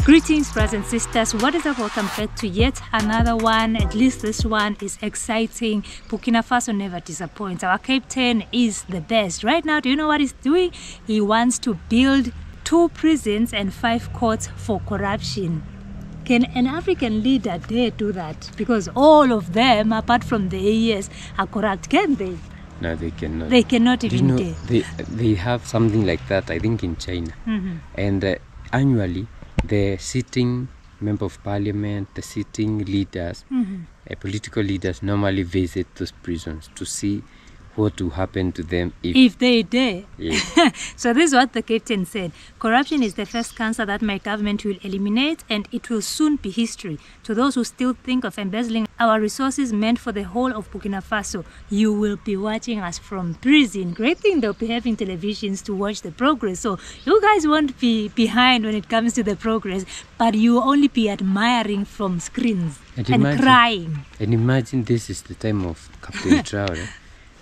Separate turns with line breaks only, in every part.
Greetings, brothers and sisters. What is up? Welcome back to yet another one. At least this one is exciting. Burkina Faso never disappoints. Our captain is the best. Right now, do you know what he's doing? He wants to build 2 prisons and 5 courts for corruption. Can an African leader dare do that? Because all of them, apart from the AES, are corrupt. Can they?
No, they cannot.
They cannot even dare.
They have something like that, I think, in China. And annually, the sitting member of parliament, the sitting leaders, political leaders normally visit those prisons to see what will happen to them if
they dare.
Yeah.
So this is what the captain said. Corruption is the first cancer that my government will eliminate, and it will soon be history. To those who still think of embezzling our resources meant for the whole of Burkina Faso, you will be watching us from prison. Great thing, they'll be having televisions to watch the progress. So you guys won't be behind when it comes to the progress, but you will only be admiring from screens and crying.
And imagine this is the time of Captain Traore.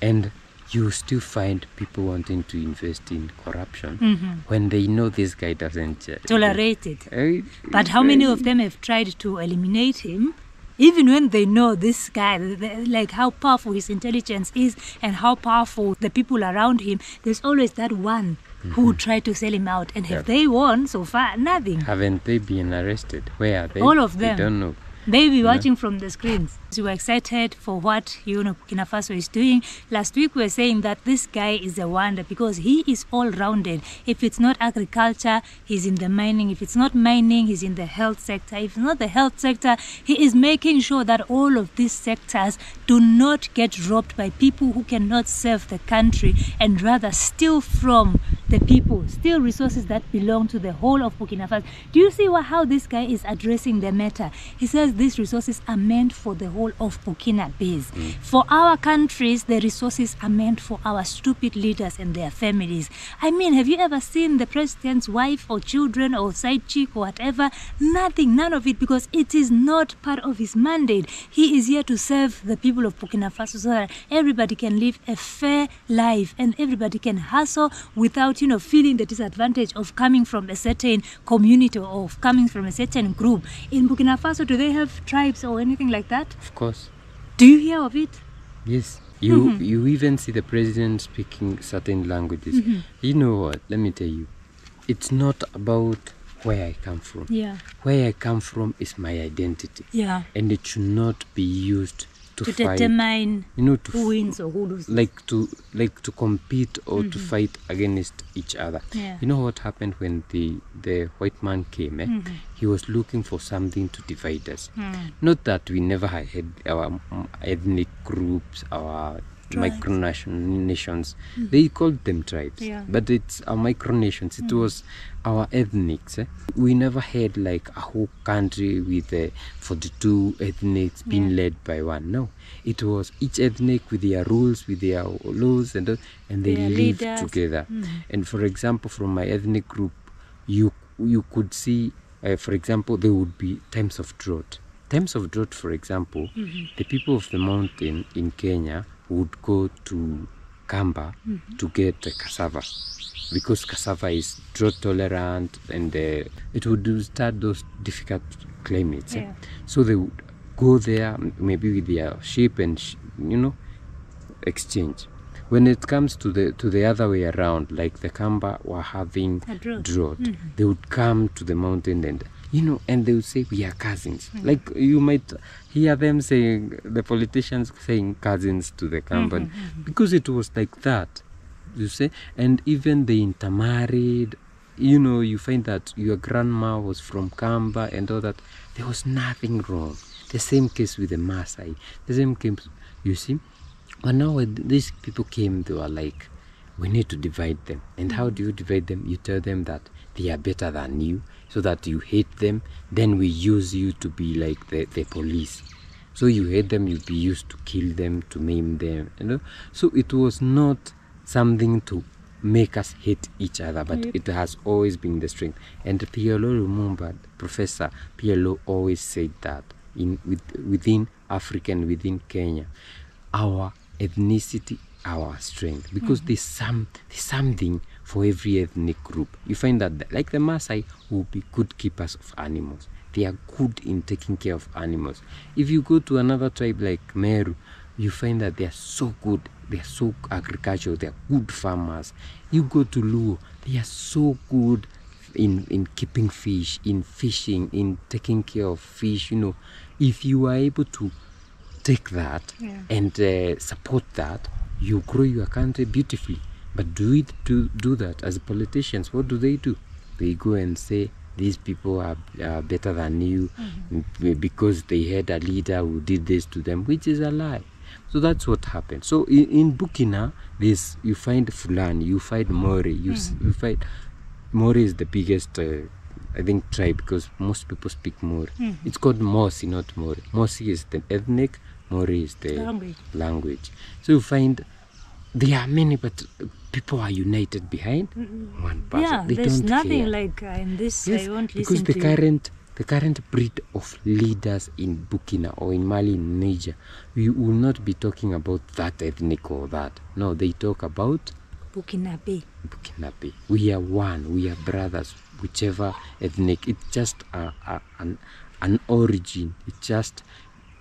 And you still find people wanting to invest in corruption when they know this guy doesn't
tolerate it. But how many of them have tried to eliminate him? Even when they know this guy, like how powerful his intelligence is and how powerful the people around him, there's always that one who would try to sell him out. And have they won so far? Nothing.
Haven't they been arrested? Where are they?
All of them.
We don't know.
They be watching from the screens. We were excited for what Burkina Faso is doing. Last week we were saying that this guy is a wonder because he is all-rounded. If it's not agriculture, he's in the mining. If it's not mining, he's in the health sector. If it's not the health sector, he is making sure that all of these sectors do not get robbed by people who cannot serve the country and rather steal from the people, steal resources that belong to the whole of Burkina Faso. Do you see how this guy is addressing the matter? He says these resources are meant for the whole of Burkinabe. For our countries, the resources are meant for our stupid leaders and their families. I mean, have you ever seen the president's wife or children or side chick or whatever? Nothing, none of it, because it is not part of his mandate. He is here to serve the people of Burkina Faso so that everybody can live a fair life and everybody can hustle without, feeling the disadvantage of coming from a certain community or of coming from a certain group. In Burkina Faso, do they have tribes or anything like that?
Of course.
Do you hear of it?
Yes. You even see the president speaking certain languages. You know what? Let me tell you. It's not about where I come from.
Yeah.
Where I come from is my identity.
Yeah.
And it should not be used to fight,
determine who wins or who loses.
Like to compete or to fight against each other.
Yeah.
You know what happened when the white man came? He was looking for something to divide us. Not that we never had our ethnic groups, our micronations. They called them tribes, but it's our micronations. It was our ethnics. We never had like a whole country with 42 ethnics being led by one. No, it was each ethnic with their rules, with their laws, and they lived together. And for example, from my ethnic group, you could see, for example, there would be times of drought. Times of drought, for example, the people of the mountain in Kenya would go to Kamba to get cassava, because cassava is drought tolerant and it would start those difficult climates. So they would go there maybe with their sheep and exchange. When it comes to the other way around, like the Kamba were having drought, they would come to the mountain and they would say, we are cousins. Like you might hear them saying, the politicians saying cousins to the Kamba, because it was like that, you see. And even they intermarried. You find that your grandma was from Kamba and all that. There was nothing wrong. The same case with the Maasai. The same case, you see. But now when these people came, they were like, we need to divide them. And how do you divide them? You tell them that they are better than you, so that you hate them. Then we use you to be like the police. So you hate them, you'll be used to kill them, to maim them. So it was not something to make us hate each other, but it has always been the strength. And PLO, remember, Professor PLO always said that within Africa and within Kenya, our ethnicity our strength, because there's something for every ethnic group. You find that like the Maasai will be good keepers of animals. They are good in taking care of animals. If you go to another tribe like Meru, you find that they are so good. They are so agricultural. They are good farmers. You go to Luo, they are so good in keeping fish, in fishing, in taking care of fish. You know, if you are able to take that and support that, you grow your country beautifully. But do that as politicians? What do? They go and say these people are better than you because they had a leader who did this to them, which is a lie. So that's what happened. So in Burkina, you find Fulani, you find Mori, you find Mori is the biggest I think tribe, because most people speak Mori. It's called Mosi, not Mori. Mosi is the ethnic, Mori is the language. So you find there are many, but people are united behind one person.
Yeah, there's nothing like in this.
Yes,
I won't
because
listen to
the current breed of leaders in Burkina or in Mali, in Niger, we will not be talking about that ethnic or that. No, they talk about
Burkinabe.
We are one. We are brothers. Whichever ethnic, it's just an origin. It's just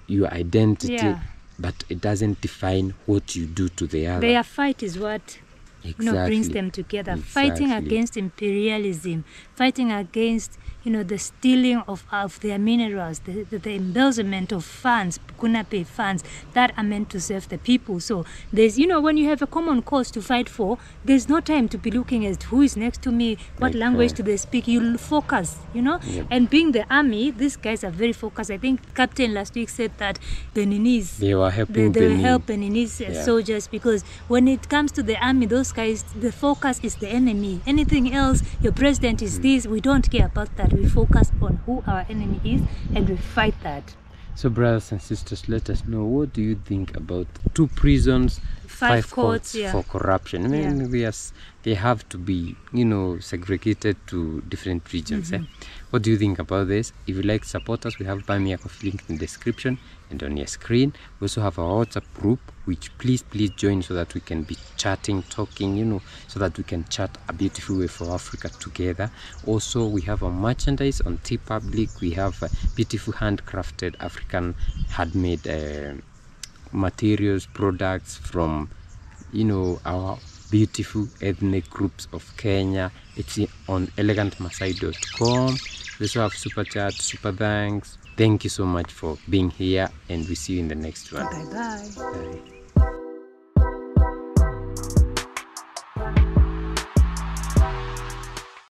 your identity, but it doesn't define what you do to the other.
Their fight is what brings them together. Fighting against imperialism, fighting against the stealing of their minerals, the embezzlement of funds, Burkinabe funds that are meant to serve the people. So there's, when you have a common cause to fight for, there's no time to be looking at who is next to me, what language do they speak. You'll focus, And being the army, these guys are very focused. I think Captain last week said that Beninese,
they were helping
Beninese soldiers, because when it comes to the army, those guys, the focus is the enemy. Anything else, your president is this, we don't care about that. We focus on who our enemy is and we fight that.
So brothers and sisters, let us know, what do you think about 2 prisons, 5 courts for corruption? I mean, they have to be, segregated to different regions. What do you think about this? If you like to support us, we have Buy Me a Coffee link in the description and on your screen. We also have our WhatsApp group, which please join so that we can be chatting, talking, so that we can chat a beautiful way for Africa together. Also, we have our merchandise on TeePublic. We have beautiful handcrafted African handmade materials, products from, our beautiful ethnic groups of Kenya. It's on elegantmasai.com. We also have super chat, super thanks. Thank you so much for being here, and we see you in the next one.
Bye-bye.
Bye.